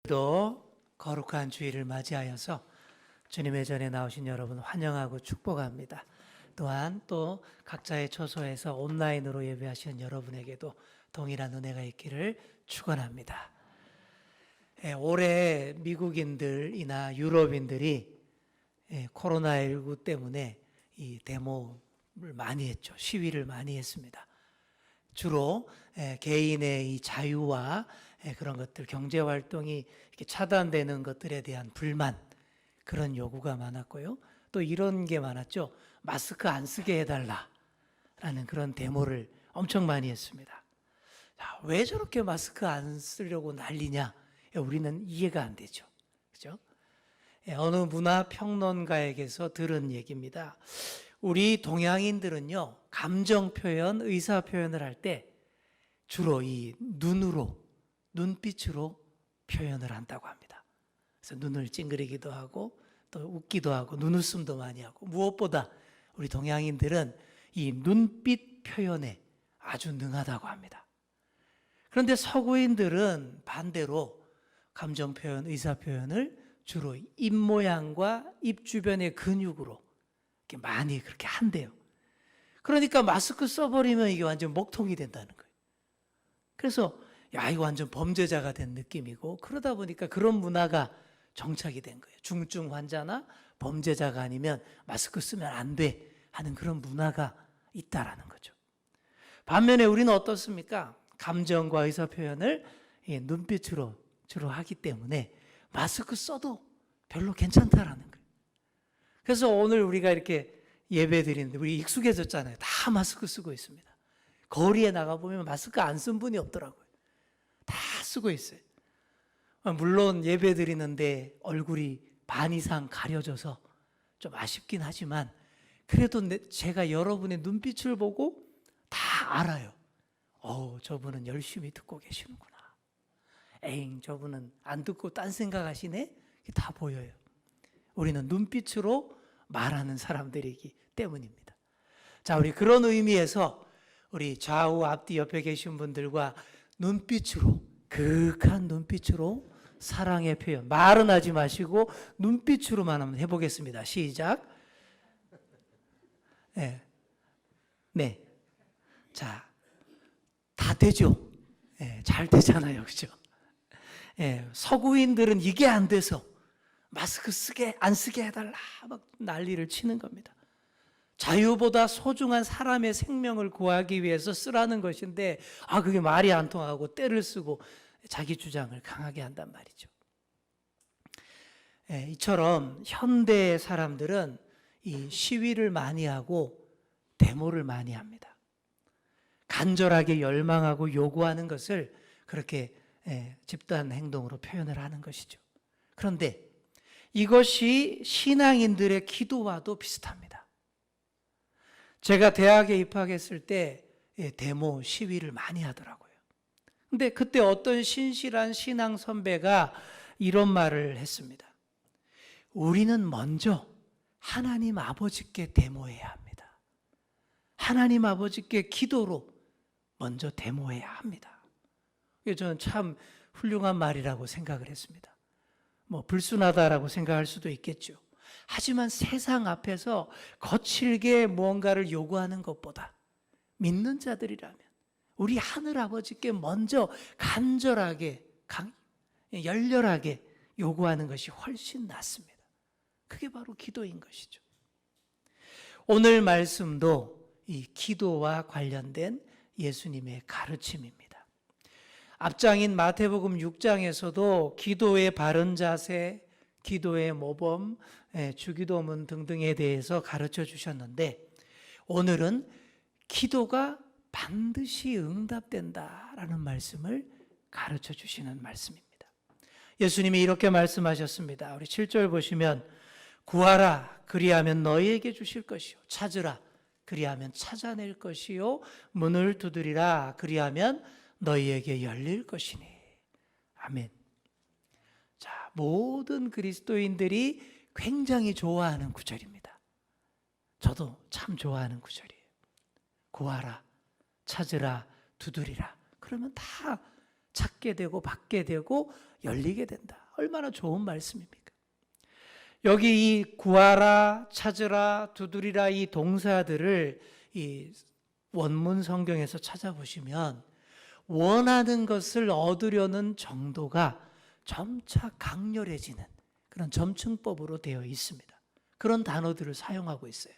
또 거룩한 주일을 맞이하여서 주님의 전에 나오신 여러분 환영하고 축복합니다. 또한 또 각자의 처소에서 온라인으로 예배하시는 여러분에게도 동일한 은혜가 있기를 축원합니다. 올해 미국인들이나 유럽인들이 코로나19 때문에 이 데모를 많이 했죠. 시위를 많이 했습니다. 주로 개인의 이 자유와 그런 것들, 경제 활동이 이렇게 차단되는 것들에 대한 불만, 그런 요구가 많았고요. 또 이런 게 많았죠. 마스크 안 쓰게 해달라라는 그런 데모를 엄청 많이 했습니다. 자, 왜 저렇게 마스크 안 쓰려고 난리냐? 우리는 이해가 안 되죠. 그죠? 어느 문화평론가에게서 들은 얘기입니다. 우리 동양인들은요, 감정 표현, 의사 표현을 할 때 주로 이 눈빛으로 표현을 한다고 합니다. 그래서 눈을 찡그리기도 하고 또 웃기도 하고 눈웃음도 많이 하고, 무엇보다 우리 동양인들은 이 눈빛 표현에 아주 능하다고 합니다. 그런데 서구인들은 반대로 감정 표현, 의사 표현을 주로 입 모양과 입 주변의 근육으로 이렇게 많이 그렇게 한대요. 그러니까 마스크 써버리면 이게 완전 먹통이 된다는 거예요. 그래서 야, 이거 완전 범죄자가 된 느낌이고, 그러다 보니까 그런 문화가 정착이 된 거예요. 중증 환자나 범죄자가 아니면 마스크 쓰면 안 돼 하는 그런 문화가 있다라는 거죠. 반면에 우리는 어떻습니까? 감정과 의사 표현을 눈빛으로 주로 하기 때문에 마스크 써도 별로 괜찮다라는 거예요. 그래서 오늘 우리가 이렇게 예배 드리는데 우리 익숙해졌잖아요. 다 마스크 쓰고 있습니다. 거리에 나가보면 마스크 안 쓴 분이 없더라고요. 다 쓰고 있어요. 물론 예배 드리는데 얼굴이 반 이상 가려져서 좀 아쉽긴 하지만, 그래도 제가 여러분의 눈빛을 보고 다 알아요. 저분은 열심히 듣고 계시는구나. 에잉, 저분은 안 듣고 딴 생각하시네? 다 보여요. 우리는 눈빛으로 말하는 사람들이기 때문입니다. 자, 우리 그런 의미에서 우리 좌우 앞뒤 옆에 계신 분들과 눈빛으로, 그윽한 눈빛으로 사랑의 표현, 말은 하지 마시고 눈빛으로만 한번 해보겠습니다. 시작. 네. 자, 다 되죠? 잘 되잖아요. 그죠? 서구인들은 이게 안 돼서 마스크 안 쓰게 해달라 막 난리를 치는 겁니다. 자유보다 소중한 사람의 생명을 구하기 위해서 쓰라는 것인데, 그게 말이 안 통하고 떼를 쓰고 자기 주장을 강하게 한단 말이죠. 이처럼 현대 사람들은 이 시위를 많이 하고 데모를 많이 합니다. 간절하게 열망하고 요구하는 것을 그렇게 집단 행동으로 표현을 하는 것이죠. 그런데 이것이 신앙인들의 기도와도 비슷합니다. 제가 대학에 입학했을 때 데모 시위를 많이 하더라고요. 근데 그때 어떤 신실한 신앙 선배가 이런 말을 했습니다. 우리는 먼저 하나님 아버지께 데모해야 합니다. 하나님 아버지께 기도로 먼저 데모해야 합니다. 저는 참 훌륭한 말이라고 생각을 했습니다. 불순하다라고 생각할 수도 있겠죠. 하지만 세상 앞에서 거칠게 무언가를 요구하는 것보다 믿는 자들이라면 우리 하늘 아버지께 먼저 간절하게, 열렬하게 요구하는 것이 훨씬 낫습니다. 그게 바로 기도인 것이죠. 오늘 말씀도 이 기도와 관련된 예수님의 가르침입니다. 앞장인 마태복음 6장에서도 기도의 바른 자세, 기도의 모범, 주기도문 등등에 대해서 가르쳐 주셨는데, 오늘은 기도가 반드시 응답된다라는 말씀을 가르쳐 주시는 말씀입니다. 예수님이 이렇게 말씀하셨습니다. 우리 7절 보시면, 구하라 그리하면 너희에게 주실 것이요, 찾으라 그리하면 찾아낼 것이요, 문을 두드리라 그리하면 너희에게 열릴 것이니. 아멘. 자, 모든 그리스도인들이 굉장히 좋아하는 구절입니다. 저도 참 좋아하는 구절이에요. 구하라, 찾으라, 두드리라. 그러면 다 찾게 되고 받게 되고 열리게 된다. 얼마나 좋은 말씀입니까? 여기 이 구하라, 찾으라, 두드리라 이 동사들을 이 원문 성경에서 찾아보시면 원하는 것을 얻으려는 정도가 점차 강렬해지는 그런 점층법으로 되어 있습니다. 그런 단어들을 사용하고 있어요.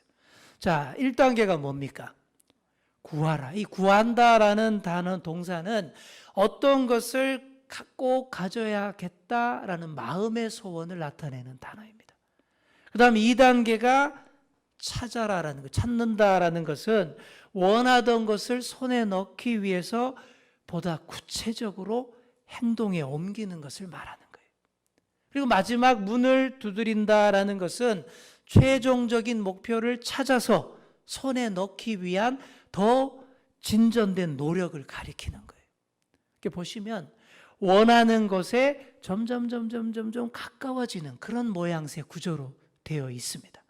자, 1단계가 뭡니까? 구하라. 이 구한다라는 단어 동사는 어떤 것을 꼭 가져야겠다라는 마음의 소원을 나타내는 단어입니다. 그 다음 2단계가 찾아라라는 것, 찾는다라는 것은 원하던 것을 손에 넣기 위해서 보다 구체적으로 행동에 옮기는 것을 말하는 거예요. 그리고 마지막 문을 두드린다라는 것은 최종적인 목표를 찾아서 손에 넣기 위한 더 진전된 노력을 가리키는 거예요. 이렇게 보시면 원하는 것에 점점 가까워지는 그런 모양새 구조로 되어 있습니다.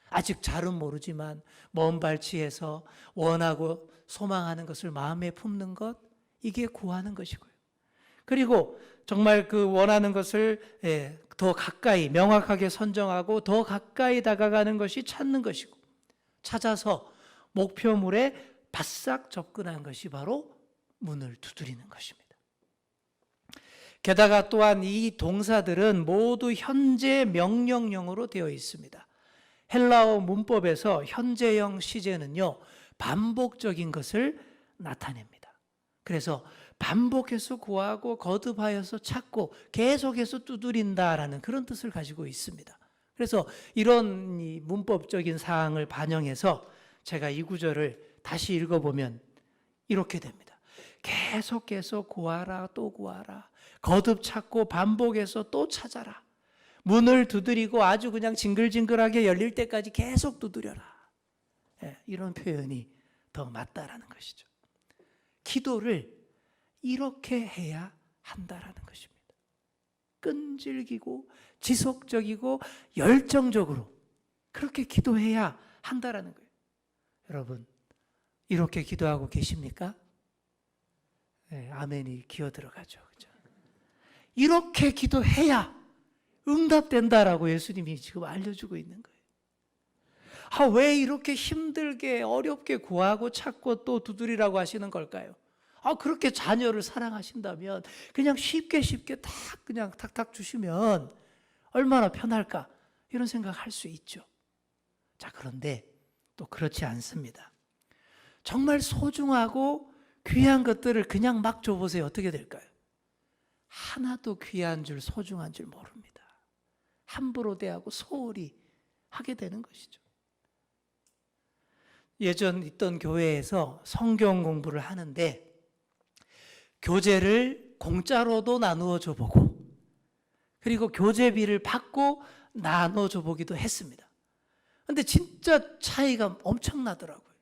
아직 잘은 모르지만 먼 발치에서 원하고 소망하는 것을 마음에 품는 것, 이게 구하는 것이고요. 그리고 정말 그 원하는 것을 더 가까이 명확하게 선정하고 더 가까이 다가가는 것이 찾는 것이고, 찾아서 목표물에 바싹 접근한 것이 바로 문을 두드리는 것입니다. 게다가 또한 이 동사들은 모두 현재 명령형으로 되어 있습니다. 헬라어 문법에서 현재형 시제는요, 반복적인 것을 나타냅니다. 그래서 반복해서 구하고 거듭하여서 찾고 계속해서 두드린다라는 그런 뜻을 가지고 있습니다. 그래서 이런 이 문법적인 사항을 반영해서 제가 이 구절을 다시 읽어보면 이렇게 됩니다. 계속해서 구하라, 또 구하라. 거듭 찾고 반복해서 또 찾아라. 문을 두드리고 아주 그냥 징글징글하게 열릴 때까지 계속 두드려라. 이런 표현이 더 맞다라는 것이죠. 기도를 이렇게 해야 한다라는 것입니다. 끈질기고 지속적이고 열정적으로 그렇게 기도해야 한다라는 거예요. 여러분, 이렇게 기도하고 계십니까? 네, 아멘이 기어 들어가죠. 그렇죠? 이렇게 기도해야 응답된다라고 예수님이 지금 알려주고 있는 거예요. 왜 이렇게 힘들게 어렵게 구하고 찾고 또 두드리라고 하시는 걸까요? 그렇게 자녀를 사랑하신다면 그냥 쉽게 딱 그냥 탁탁 주시면 얼마나 편할까, 이런 생각할 수 있죠. 자, 그런데 또 그렇지 않습니다. 정말 소중하고 귀한 것들을 그냥 막 줘보세요. 어떻게 될까요? 하나도 귀한 줄 소중한 줄 모릅니다. 함부로 대하고 소홀히 하게 되는 것이죠. 예전 있던 교회에서 성경 공부를 하는데 교재를 공짜로도 나누어 줘보고 그리고 교재비를 받고 나눠 줘보기도 했습니다. 근데 진짜 차이가 엄청나더라고요.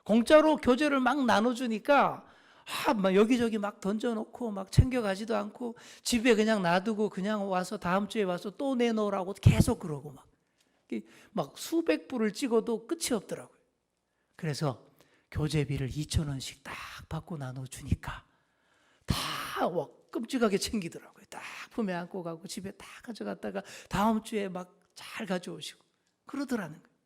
공짜로 교재를 막 나눠주니까 막 여기저기 막 던져놓고 막 챙겨가지도 않고 집에 그냥 놔두고 그냥 와서 다음 주에 와서 또 내놓으라고 계속 그러고 막 수백 불을 찍어도 끝이 없더라고요. 그래서 교재비를 2,000원씩 딱 받고 나눠주니까 다 끔찍하게 챙기더라고요. 딱 품에 안고 가고 집에 다 가져갔다가 다음 주에 막 잘 가져오시고 그러더라는 거예요.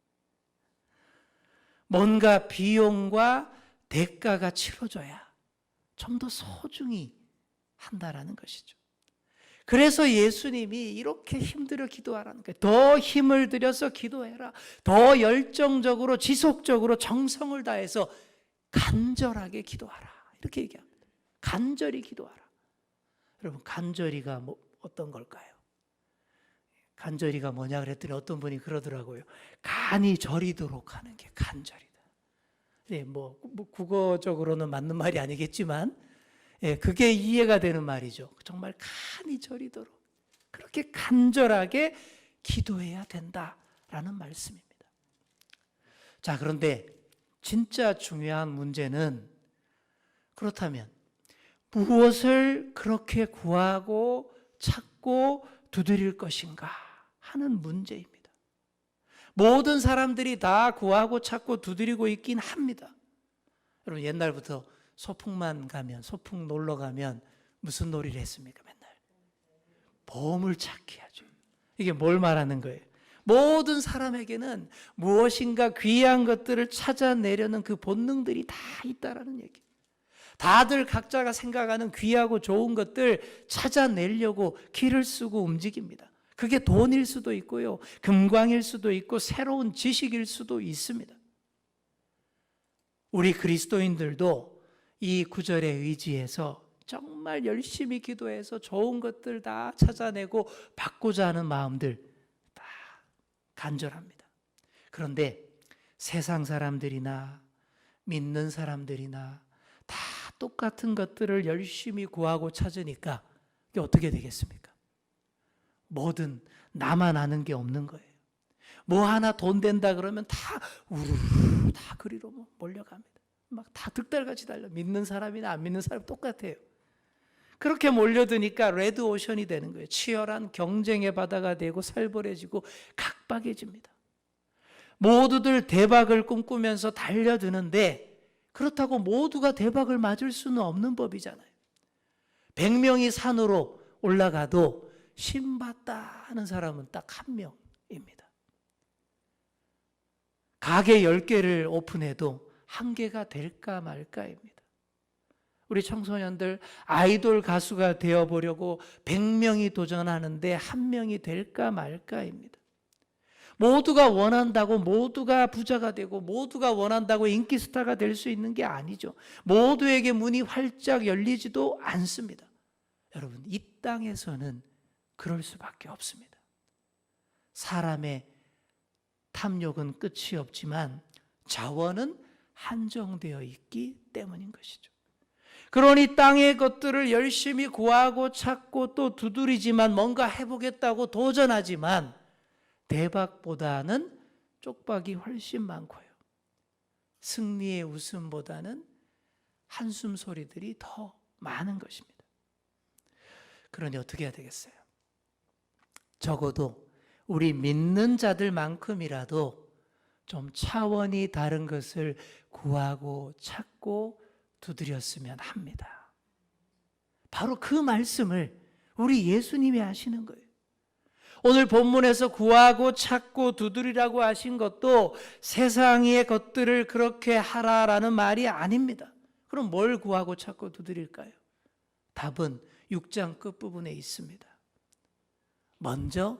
뭔가 비용과 대가가 치러져야 좀 더 소중히 한다라는 것이죠. 그래서 예수님이 이렇게 힘들어 기도하라는 거예요. 더 힘을 들여서 기도해라. 더 열정적으로 지속적으로 정성을 다해서 간절하게 기도하라. 이렇게 얘기합니다. 간절히 기도하라. 여러분, 간절히가 어떤 걸까요? 간절히가 뭐냐 그랬더니 어떤 분이 그러더라고요. 간이 저리도록 하는 게 간절이다. 네, 국어적으로는 맞는 말이 아니겠지만 그게 이해가 되는 말이죠. 정말 간이 저리도록 그렇게 간절하게 기도해야 된다라는 말씀입니다. 자, 그런데 진짜 중요한 문제는 그렇다면 무엇을 그렇게 구하고 찾고 두드릴 것인가 하는 문제입니다. 모든 사람들이 다 구하고 찾고 두드리고 있긴 합니다. 여러분, 옛날부터 소풍만 가면, 소풍 놀러 가면 무슨 놀이를 했습니까? 맨날 보물찾기 하죠. 이게 뭘 말하는 거예요? 모든 사람에게는 무엇인가 귀한 것들을 찾아내려는 그 본능들이 다 있다라는 얘기. 다들 각자가 생각하는 귀하고 좋은 것들 찾아내려고 기를 쓰고 움직입니다. 그게 돈일 수도 있고요, 금광일 수도 있고 새로운 지식일 수도 있습니다. 우리 그리스도인들도 이 구절에 의지해서 정말 열심히 기도해서 좋은 것들 다 찾아내고 받고자 하는 마음들 다 간절합니다. 그런데 세상 사람들이나 믿는 사람들이나 다 똑같은 것들을 열심히 구하고 찾으니까 이게 어떻게 되겠습니까? 뭐든 나만 아는 게 없는 거예요. 뭐 하나 돈 된다 그러면 다 우르르 다 그리로 몰려갑니다. 막 다 득달같이 달려. 믿는 사람이나 안 믿는 사람 똑같아요. 그렇게 몰려드니까 레드오션이 되는 거예요. 치열한 경쟁의 바다가 되고 살벌해지고 각박해집니다. 모두들 대박을 꿈꾸면서 달려드는데 그렇다고 모두가 대박을 맞을 수는 없는 법이잖아요. 100명이 산으로 올라가도 신받다 하는 사람은 딱 한 명입니다. 가게 10개를 오픈해도 한 개가 될까 말까입니다. 우리 청소년들 아이돌 가수가 되어보려고 100명이 도전하는데 한 명이 될까 말까입니다. 모두가 원한다고 모두가 부자가 되고 모두가 원한다고 인기 스타가 될 수 있는 게 아니죠. 모두에게 문이 활짝 열리지도 않습니다. 여러분, 이 땅에서는 그럴 수밖에 없습니다. 사람의 탐욕은 끝이 없지만 자원은 한정되어 있기 때문인 것이죠. 그러니 땅의 것들을 열심히 구하고 찾고 또 두드리지만 뭔가 해보겠다고 도전하지만 대박보다는 쪽박이 훨씬 많고요. 승리의 웃음보다는 한숨 소리들이 더 많은 것입니다. 그러니 어떻게 해야 되겠어요? 적어도 우리 믿는 자들만큼이라도 좀 차원이 다른 것을 구하고 찾고 두드렸으면 합니다. 바로 그 말씀을 우리 예수님이 하시는 거예요. 오늘 본문에서 구하고 찾고 두드리라고 하신 것도 세상의 것들을 그렇게 하라라는 말이 아닙니다. 그럼 뭘 구하고 찾고 두드릴까요? 답은 6장 끝부분에 있습니다. 먼저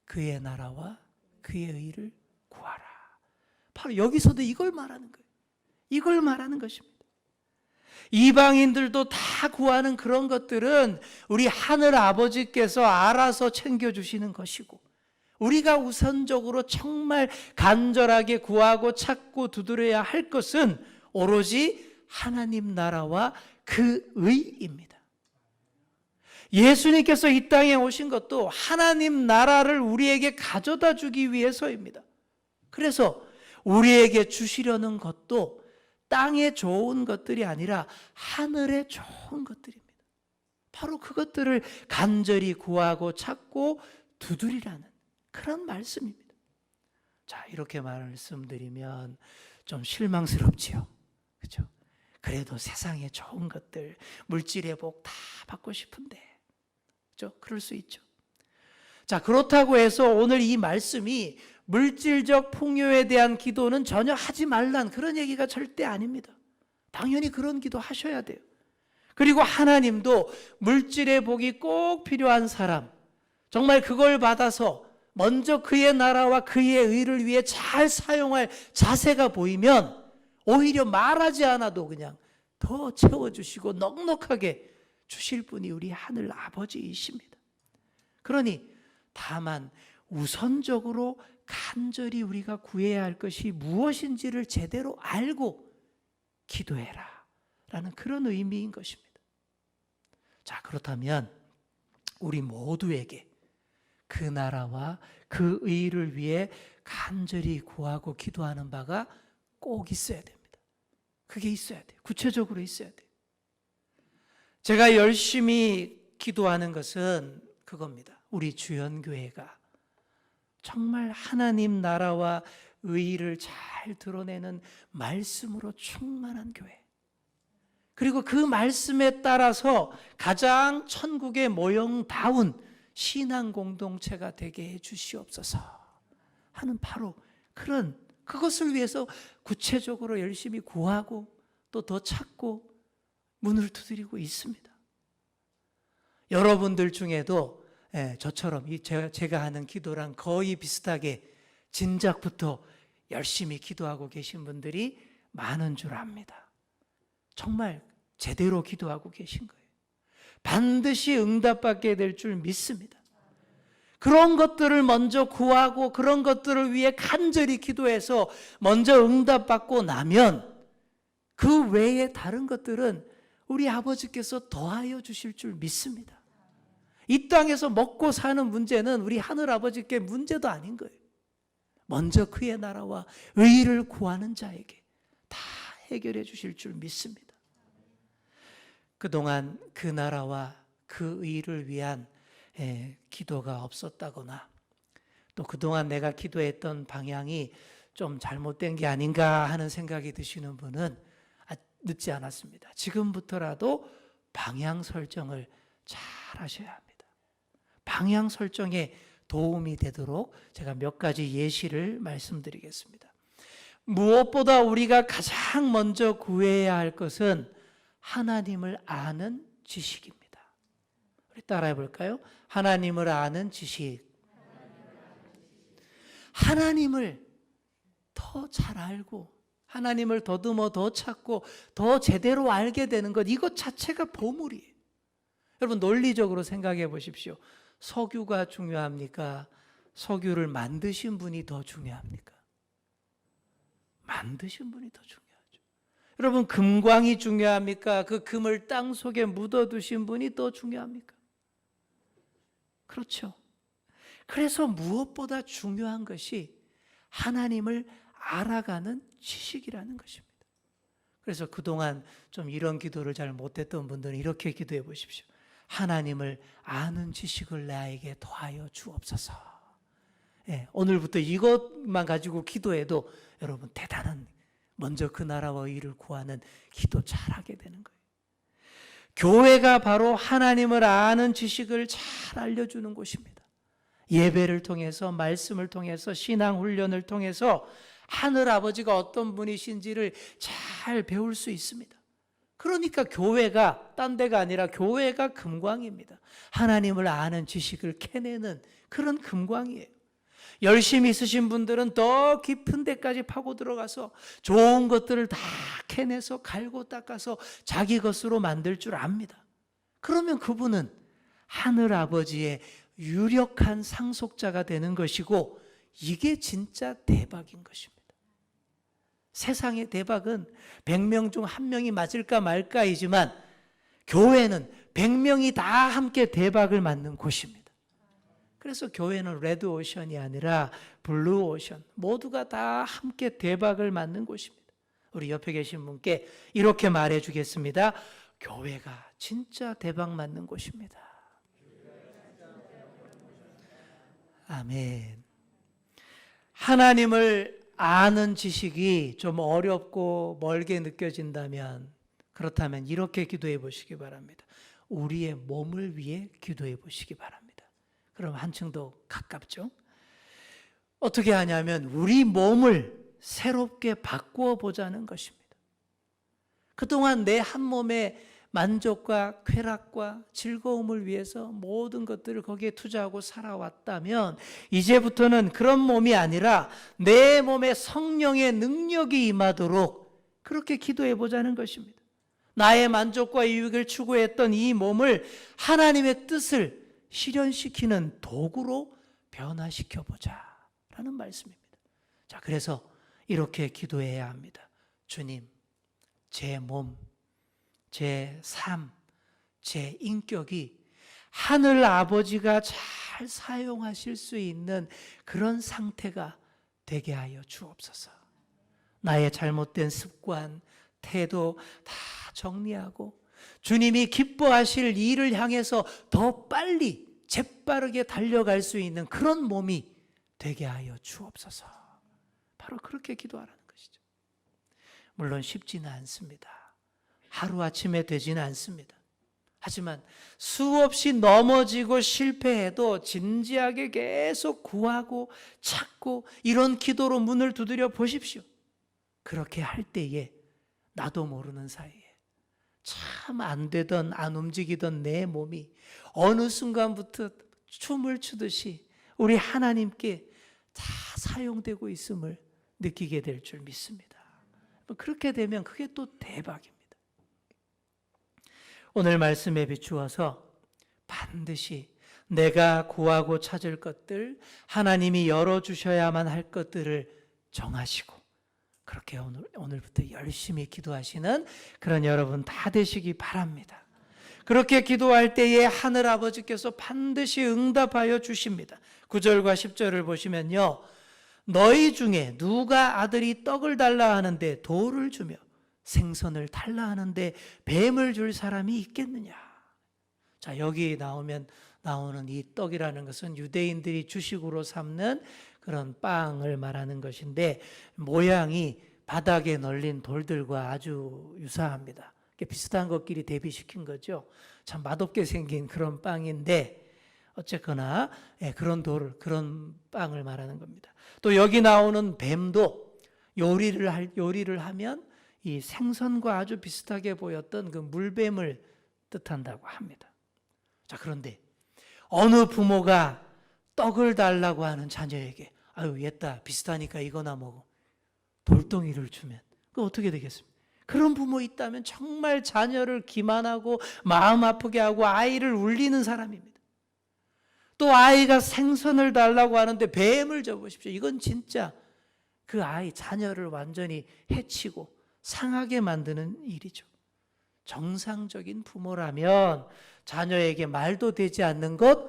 그의 나라와 그의 의를 구하라. 바로 여기서도 이걸 말하는 거예요. 이걸 말하는 것입니다. 이방인들도 다 구하는 그런 것들은 우리 하늘 아버지께서 알아서 챙겨주시는 것이고, 우리가 우선적으로 정말 간절하게 구하고 찾고 두드려야 할 것은 오로지 하나님 나라와 그 의입니다. 예수님께서 이 땅에 오신 것도 하나님 나라를 우리에게 가져다 주기 위해서입니다. 그래서 우리에게 주시려는 것도 땅에 좋은 것들이 아니라 하늘에 좋은 것들입니다. 바로 그것들을 간절히 구하고 찾고 두드리라는 그런 말씀입니다. 자, 이렇게 말씀드리면 좀 실망스럽지요. 그렇죠? 그래도 세상에 좋은 것들, 물질의 복 다 받고 싶은데, 그렇죠? 그럴 수 있죠. 자, 그렇다고 해서 오늘 이 말씀이 물질적 풍요에 대한 기도는 전혀 하지 말란 그런 얘기가 절대 아닙니다. 당연히 그런 기도 하셔야 돼요. 그리고 하나님도 물질의 복이 꼭 필요한 사람, 정말 그걸 받아서 먼저 그의 나라와 그의 의를 위해 잘 사용할 자세가 보이면 오히려 말하지 않아도 그냥 더 채워주시고 넉넉하게 주실 분이 우리 하늘 아버지이십니다. 그러니 다만 우선적으로 간절히 우리가 구해야 할 것이 무엇인지를 제대로 알고 기도해라 라는 그런 의미인 것입니다. 자, 그렇다면 우리 모두에게 그 나라와 그 의를 위해 간절히 구하고 기도하는 바가 꼭 있어야 됩니다. 그게 있어야 돼요. 구체적으로 있어야 돼요. 제가 열심히 기도하는 것은 그겁니다. 우리 주연교회가 정말 하나님 나라와 의의를 잘 드러내는 말씀으로 충만한 교회, 그리고 그 말씀에 따라서 가장 천국의 모형다운 신앙 공동체가 되게 해 주시옵소서 하는 바로 그것을 위해서 구체적으로 열심히 구하고 또 더 찾고 문을 두드리고 있습니다. 여러분들 중에도 저처럼 제가 하는 기도랑 거의 비슷하게 진작부터 열심히 기도하고 계신 분들이 많은 줄 압니다. 정말 제대로 기도하고 계신 거예요. 반드시 응답받게 될 줄 믿습니다. 그런 것들을 먼저 구하고 그런 것들을 위해 간절히 기도해서 먼저 응답받고 나면 그 외에 다른 것들은 우리 아버지께서 더하여 주실 줄 믿습니다. 이 땅에서 먹고 사는 문제는 우리 하늘 아버지께 문제도 아닌 거예요. 먼저 그의 나라와 의를 구하는 자에게 다 해결해 주실 줄 믿습니다. 그동안 그 나라와 그 의를 위한 기도가 없었다거나 또 그동안 내가 기도했던 방향이 좀 잘못된 게 아닌가 하는 생각이 드시는 분은 늦지 않았습니다. 지금부터라도 방향 설정을 잘 하셔야 합니다. 방향 설정에 도움이 되도록 제가 몇 가지 예시를 말씀드리겠습니다. 무엇보다 우리가 가장 먼저 구해야 할 것은 하나님을 아는 지식입니다. 우리 따라해 볼까요? 하나님을 아는 지식. 하나님을 더 잘 알고 하나님을 더듬어 더 찾고 더 제대로 알게 되는 것, 이것 자체가 보물이에요. 여러분 논리적으로 생각해 보십시오. 석유가 중요합니까? 석유를 만드신 분이 더 중요합니까? 만드신 분이 더 중요하죠. 여러분 금광이 중요합니까? 그 금을 땅 속에 묻어두신 분이 더 중요합니까? 그렇죠. 그래서 무엇보다 중요한 것이 하나님을 알아가는 지식이라는 것입니다. 그래서 그동안 좀 이런 기도를 잘 못했던 분들은 이렇게 기도해 보십시오. 하나님을 아는 지식을 나에게 더하여 주옵소서. 오늘부터 이것만 가지고 기도해도 여러분 대단한 먼저 그 나라와 의를 구하는 기도 잘하게 되는 거예요. 교회가 바로 하나님을 아는 지식을 잘 알려주는 곳입니다. 예배를 통해서 말씀을 통해서 신앙 훈련을 통해서 하늘 아버지가 어떤 분이신지를 잘 배울 수 있습니다. 그러니까 교회가 딴 데가 아니라 교회가 금광입니다. 하나님을 아는 지식을 캐내는 그런 금광이에요. 열심히 있으신 분들은 더 깊은 데까지 파고 들어가서 좋은 것들을 다 캐내서 갈고 닦아서 자기 것으로 만들 줄 압니다. 그러면 그분은 하늘 아버지의 유력한 상속자가 되는 것이고 이게 진짜 대박인 것입니다. 세상의 대박은 100명 중 1명이 맞을까 말까이지만 교회는 100명이 다 함께 대박을 맞는 곳입니다. 그래서 교회는 레드 오션이 아니라 블루 오션, 모두가 다 함께 대박을 맞는 곳입니다. 우리 옆에 계신 분께 이렇게 말해 주겠습니다. 교회가 진짜 대박 맞는 곳입니다. 아멘. 하나님을 아는 지식이 좀 어렵고 멀게 느껴진다면 그렇다면 이렇게 기도해 보시기 바랍니다. 우리의 몸을 위해 기도해 보시기 바랍니다. 그럼 한층 더 가깝죠? 어떻게 하냐면 우리 몸을 새롭게 바꾸어 보자는 것입니다. 그동안 내 한 몸의 만족과 쾌락과 즐거움을 위해서 모든 것들을 거기에 투자하고 살아왔다면 이제부터는 그런 몸이 아니라 내 몸에 성령의 능력이 임하도록 그렇게 기도해 보자는 것입니다. 나의 만족과 유익을 추구했던 이 몸을 하나님의 뜻을 실현시키는 도구로 변화시켜 보자라는 말씀입니다. 자, 그래서 이렇게 기도해야 합니다. 주님, 제 몸, 제 삶, 제 인격이 하늘 아버지가 잘 사용하실 수 있는 그런 상태가 되게 하여 주옵소서. 나의 잘못된 습관, 태도 다 정리하고 주님이 기뻐하실 일을 향해서 더 빨리 재빠르게 달려갈 수 있는 그런 몸이 되게 하여 주옵소서. 바로 그렇게 기도하라는 것이죠. 물론 쉽지는 않습니다. 하루아침에 되지는 않습니다. 하지만 수없이 넘어지고 실패해도 진지하게 계속 구하고 찾고 이런 기도로 문을 두드려 보십시오. 그렇게 할 때에 나도 모르는 사이에 참 안 되던 안 움직이던 내 몸이 어느 순간부터 춤을 추듯이 우리 하나님께 다 사용되고 있음을 느끼게 될 줄 믿습니다. 그렇게 되면 그게 또 대박입니다. 오늘 말씀에 비추어서 반드시 내가 구하고 찾을 것들, 하나님이 열어주셔야만 할 것들을 정하시고 그렇게 오늘부터 열심히 기도하시는 그런 여러분 다 되시기 바랍니다. 그렇게 기도할 때에 하늘 아버지께서 반드시 응답하여 주십니다. 9절과 10절을 보시면요, 너희 중에 누가 아들이 떡을 달라 하는데 돌을 주며 생선을 달라 하는데 뱀을 줄 사람이 있겠느냐. 자, 여기 나오는 이 떡이라는 것은 유대인들이 주식으로 삼는 그런 빵을 말하는 것인데 모양이 바닥에 널린 돌들과 아주 유사합니다. 비슷한 것끼리 대비시킨 거죠. 참 맛없게 생긴 그런 빵인데 어쨌거나 그런 그런 빵을 말하는 겁니다. 또 여기 나오는 뱀도 요리를 하면 이 생선과 아주 비슷하게 보였던 그 물뱀을 뜻한다고 합니다. 자, 그런데 어느 부모가 떡을 달라고 하는 자녀에게 아유 얘다 비슷하니까 이거나 먹어 돌덩이를 주면 그 어떻게 되겠습니까? 그런 부모 있다면 정말 자녀를 기만하고 마음 아프게 하고 아이를 울리는 사람입니다. 또 아이가 생선을 달라고 하는데 뱀을 줘보십시오. 이건 진짜 그 아이 자녀를 완전히 해치고 상하게 만드는 일이죠. 정상적인 부모라면 자녀에게 말도 되지 않는 것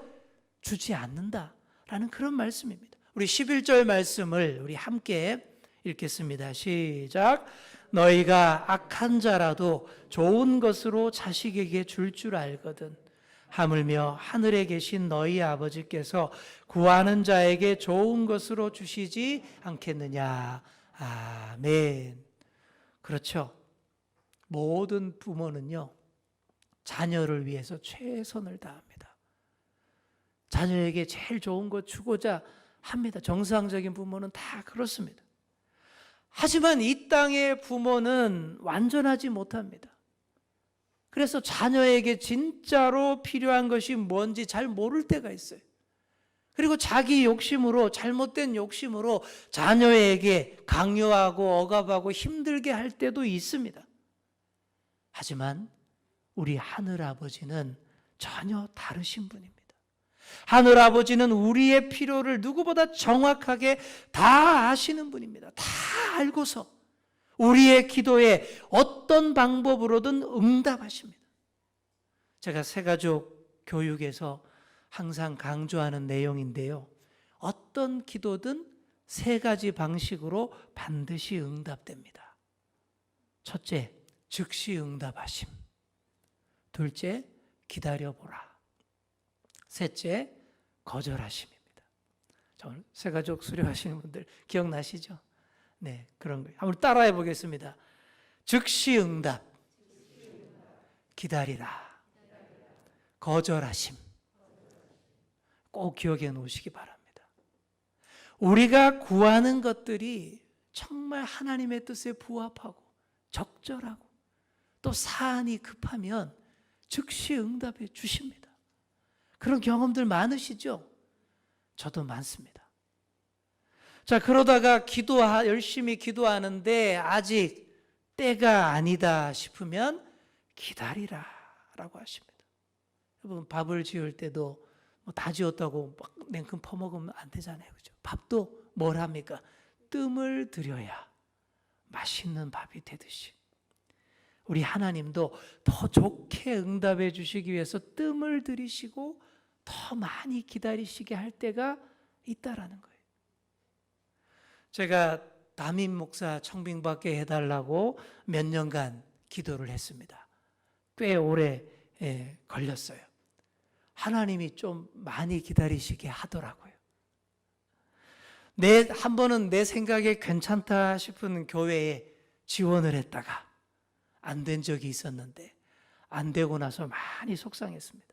주지 않는다라는 그런 말씀입니다. 우리 11절 말씀을 우리 함께 읽겠습니다. 시작. 너희가 악한 자라도 좋은 것으로 자식에게 줄 줄 알거든 하물며 하늘에 계신 너희 아버지께서 구하는 자에게 좋은 것으로 주시지 않겠느냐. 아멘. 그렇죠. 모든 부모는요, 자녀를 위해서 최선을 다합니다. 자녀에게 제일 좋은 것 주고자 합니다. 정상적인 부모는 다 그렇습니다. 하지만 이 땅의 부모는 완전하지 못합니다. 그래서 자녀에게 진짜로 필요한 것이 뭔지 잘 모를 때가 있어요. 그리고 자기 욕심으로, 잘못된 욕심으로 자녀에게 강요하고 억압하고 힘들게 할 때도 있습니다. 하지만 우리 하늘아버지는 전혀 다르신 분입니다. 하늘아버지는 우리의 필요를 누구보다 정확하게 다 아시는 분입니다. 다 알고서 우리의 기도에 어떤 방법으로든 응답하십니다. 제가 새가족 교육에서 항상 강조하는 내용인데요. 어떤 기도든 세 가지 방식으로 반드시 응답됩니다. 첫째, 즉시 응답하심. 둘째, 기다려보라. 셋째, 거절하심입니다. 오늘 새가족 수료하시는 분들 기억나시죠? 네, 그런 거예요. 한번 따라해 보겠습니다. 즉시 응답, 기다리라, 거절하심. 꼭 기억해 놓으시기 바랍니다. 우리가 구하는 것들이 정말 하나님의 뜻에 부합하고 적절하고 또 사안이 급하면 즉시 응답해 주십니다. 그런 경험들 많으시죠? 저도 많습니다. 자, 그러다가 열심히 기도하는데 아직 때가 아니다 싶으면 기다리라 라고 하십니다. 여러분, 밥을 지을 때도 다 지었다고 막 냉큼 퍼먹으면 안 되잖아요. 그죠? 밥도 뭘 합니까? 뜸을 들여야 맛있는 밥이 되듯이 우리 하나님도 더 좋게 응답해 주시기 위해서 뜸을 들이시고 더 많이 기다리시게 할 때가 있다라는 거예요. 제가 담임 목사 청빙받게 해달라고 몇 년간 기도를 했습니다. 꽤 오래 걸렸어요. 하나님이 좀 많이 기다리시게 하더라고요. 한 번은 내 생각에 괜찮다 싶은 교회에 지원을 했다가 안 된 적이 있었는데 안 되고 나서 많이 속상했습니다.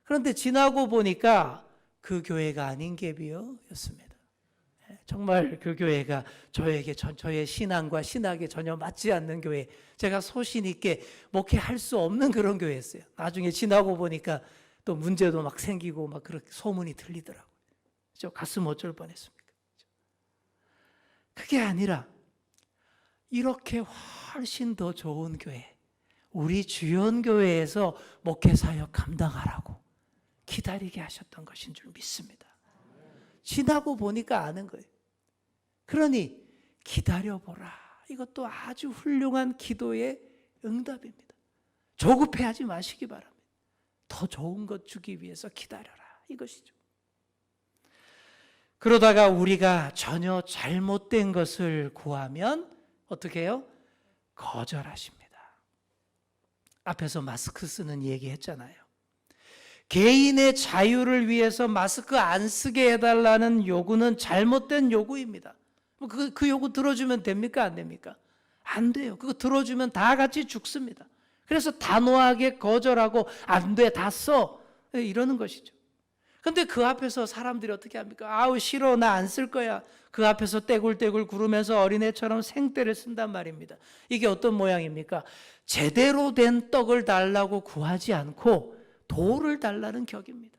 그런데 지나고 보니까 그 교회가 아닌 게 비요였습니다. 정말 그 교회가 저의 신앙과 신학에 전혀 맞지 않는 교회, 제가 소신 있게 목회할 수 없는 그런 교회였어요. 나중에 지나고 보니까 또 문제도 막 생기고 막 그렇게 소문이 들리더라고요. 저 가슴 어쩔 뻔했습니까? 그게 아니라 이렇게 훨씬 더 좋은 교회, 우리 주연교회에서 목회 사역 감당하라고 기다리게 하셨던 것인 줄 믿습니다. 지나고 보니까 아는 거예요. 그러니 기다려보라. 이것도 아주 훌륭한 기도의 응답입니다. 조급해하지 마시기 바랍니다. 더 좋은 것 주기 위해서 기다려라. 이것이죠. 그러다가 우리가 전혀 잘못된 것을 구하면 어떻게 해요? 거절하십니다. 앞에서 마스크 쓰는 얘기 했잖아요. 개인의 자유를 위해서 마스크 안 쓰게 해달라는 요구는 잘못된 요구입니다. 그 요구 들어주면 됩니까? 안 됩니까? 안 돼요. 그거 들어주면 다 같이 죽습니다. 그래서 단호하게 거절하고 안 돼, 다 써. 이러는 것이죠. 근데 그 앞에서 사람들이 어떻게 합니까? 아우 싫어, 나 안 쓸 거야. 그 앞에서 떼굴떼굴 구르면서 어린애처럼 생떼를 쓴단 말입니다. 이게 어떤 모양입니까? 제대로 된 떡을 달라고 구하지 않고 돌을 달라는 격입니다.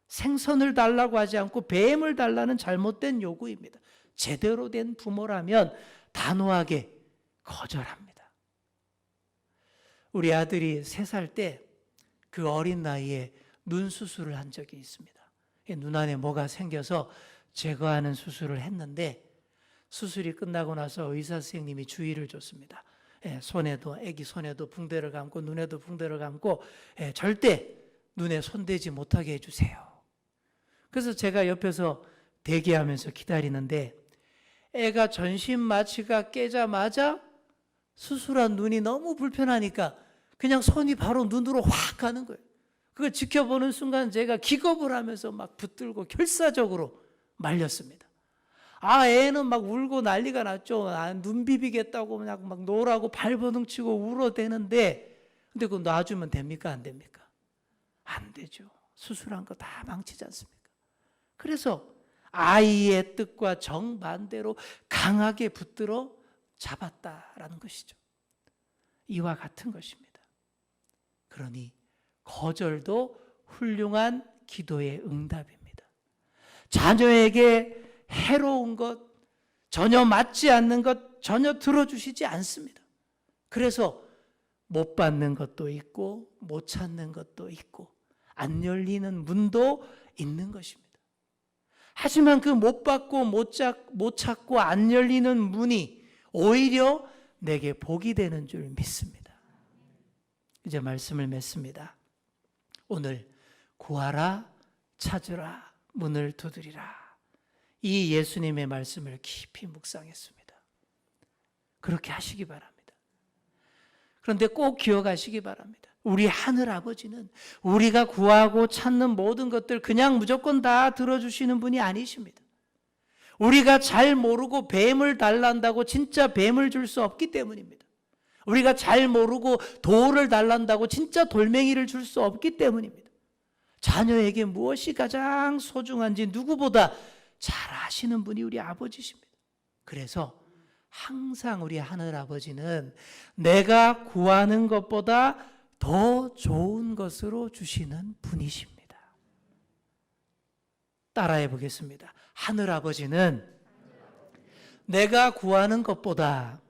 생선을 달라고 하지 않고 뱀을 달라는 잘못된 요구입니다. 제대로 된 부모라면 단호하게 거절합니다. 우리 아들이 3살 때 그 어린 나이에 눈 수술을 한 적이 있습니다. 눈 안에 뭐가 생겨서 제거하는 수술을 했는데 수술이 끝나고 나서 의사 선생님이 주의를 줬습니다. 손에도, 아기 손에도 붕대를 감고 눈에도 붕대를 감고 절대 눈에 손대지 못하게 해주세요. 그래서 제가 옆에서 대기하면서 기다리는데 애가 전신 마취가 깨자마자 수술한 눈이 너무 불편하니까 그냥 손이 바로 눈으로 확 가는 거예요. 그걸 지켜보는 순간 제가 기겁을 하면서 막 붙들고 결사적으로 말렸습니다. 애는 막 울고 난리가 났죠. 눈 비비겠다고 막 노라고 발버둥 치고 울어대는데 근데 그거 놔주면 됩니까? 안 됩니까? 안 되죠. 수술한 거 다 망치지 않습니까? 그래서 아이의 뜻과 정반대로 강하게 붙들어 잡았다라는 것이죠. 이와 같은 것입니다. 그러니 거절도 훌륭한 기도의 응답입니다. 자녀에게 해로운 것, 전혀 맞지 않는 것 전혀 들어주시지 않습니다. 그래서 못 받는 것도 있고 못 찾는 것도 있고 안 열리는 문도 있는 것입니다. 하지만 그 못 받고 못 찾고 안 열리는 문이 오히려 내게 복이 되는 줄 믿습니다. 이제 말씀을 맺습니다. 오늘 구하라, 찾으라, 문을 두드리라. 이 예수님의 말씀을 깊이 묵상했습니다. 그렇게 하시기 바랍니다. 그런데 꼭 기억하시기 바랍니다. 우리 하늘 아버지는 우리가 구하고 찾는 모든 것들 그냥 무조건 다 들어주시는 분이 아니십니다. 우리가 잘 모르고 뱀을 달란다고 진짜 뱀을 줄 수 없기 때문입니다. 우리가 잘 모르고 돌을 달란다고 진짜 돌멩이를 줄 수 없기 때문입니다. 자녀에게 무엇이 가장 소중한지 누구보다 잘 아시는 분이 우리 아버지십니다. 그래서 항상 우리 하늘 아버지는 내가 구하는 것보다 더 좋은 것으로 주시는 분이십니다. 따라해 보겠습니다. 하늘 아버지는 내가 구하는 것보다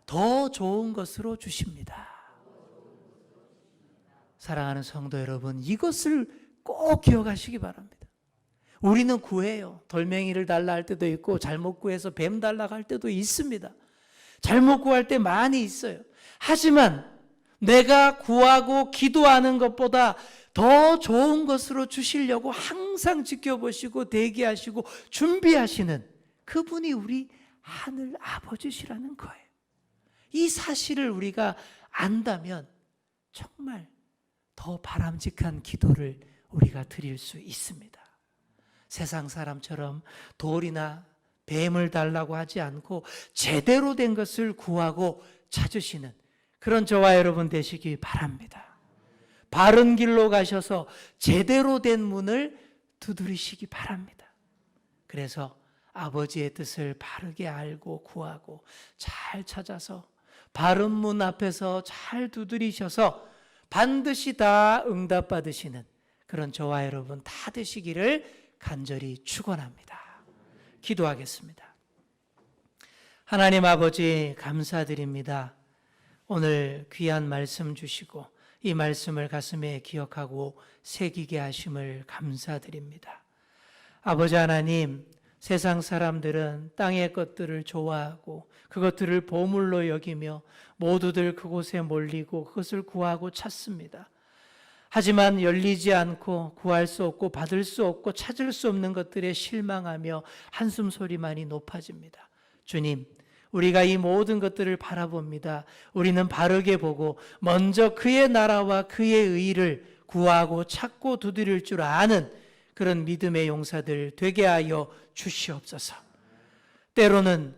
더 좋은 것으로 주십니다. 사랑하는 성도 여러분, 이것을 꼭 기억하시기 바랍니다. 우리는 구해요. 돌멩이를 달라 할 때도 있고 잘못 구해서 뱀 달라고 할 때도 있습니다. 잘못 구할 때 많이 있어요. 하지만 내가 구하고 기도하는 것보다 더 좋은 것으로 주시려고 항상 지켜보시고 대기하시고 준비하시는 그분이 우리 하늘 아버지시라는 거예요. 이 사실을 우리가 안다면 정말 더 바람직한 기도를 우리가 드릴 수 있습니다. 세상 사람처럼 돌이나 뱀을 달라고 하지 않고 제대로 된 것을 구하고 찾으시는 그런 저와 여러분 되시기 바랍니다. 바른 길로 가셔서 제대로 된 문을 두드리시기 바랍니다. 그래서 아버지의 뜻을 바르게 알고 구하고 잘 찾아서 바른 문 앞에서 잘 두드리셔서 반드시 다 응답받으시는 그런 저와 여러분 다 되시기를 간절히 축원합니다. 기도하겠습니다. 하나님 아버지 감사드립니다. 오늘 귀한 말씀 주시고 이 말씀을 가슴에 기억하고 새기게 하심을 감사드립니다. 아버지 하나님, 세상 사람들은 땅의 것들을 좋아하고 그것들을 보물로 여기며 모두들 그곳에 몰리고 그것을 구하고 찾습니다. 하지만 열리지 않고 구할 수 없고 받을 수 없고 찾을 수 없는 것들에 실망하며 한숨 소리만이 높아집니다. 주님, 우리가 이 모든 것들을 바라봅니다. 우리는 바르게 보고 먼저 그의 나라와 그의 의를 구하고 찾고 두드릴 줄 아는 그런 믿음의 용사들 되게 하여 주시옵소서. 때로는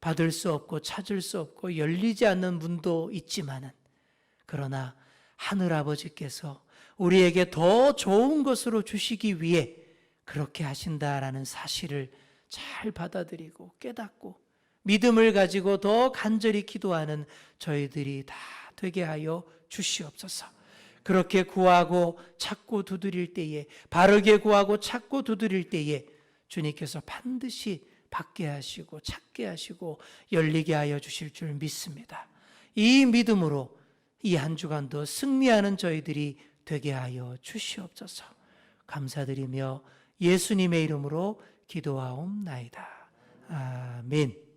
받을 수 없고 찾을 수 없고 열리지 않는 문도 있지만은 그러나 하늘아버지께서 우리에게 더 좋은 것으로 주시기 위해 그렇게 하신다라는 사실을 잘 받아들이고 깨닫고 믿음을 가지고 더 간절히 기도하는 저희들이 다 되게 하여 주시옵소서. 그렇게 구하고 찾고 두드릴 때에, 바르게 구하고 찾고 두드릴 때에 주님께서 반드시 받게 하시고 찾게 하시고 열리게 하여 주실 줄 믿습니다. 이 믿음으로 이 한 주간도 승리하는 저희들이 되게 하여 주시옵소서. 감사드리며 예수님의 이름으로 기도하옵나이다. 아멘.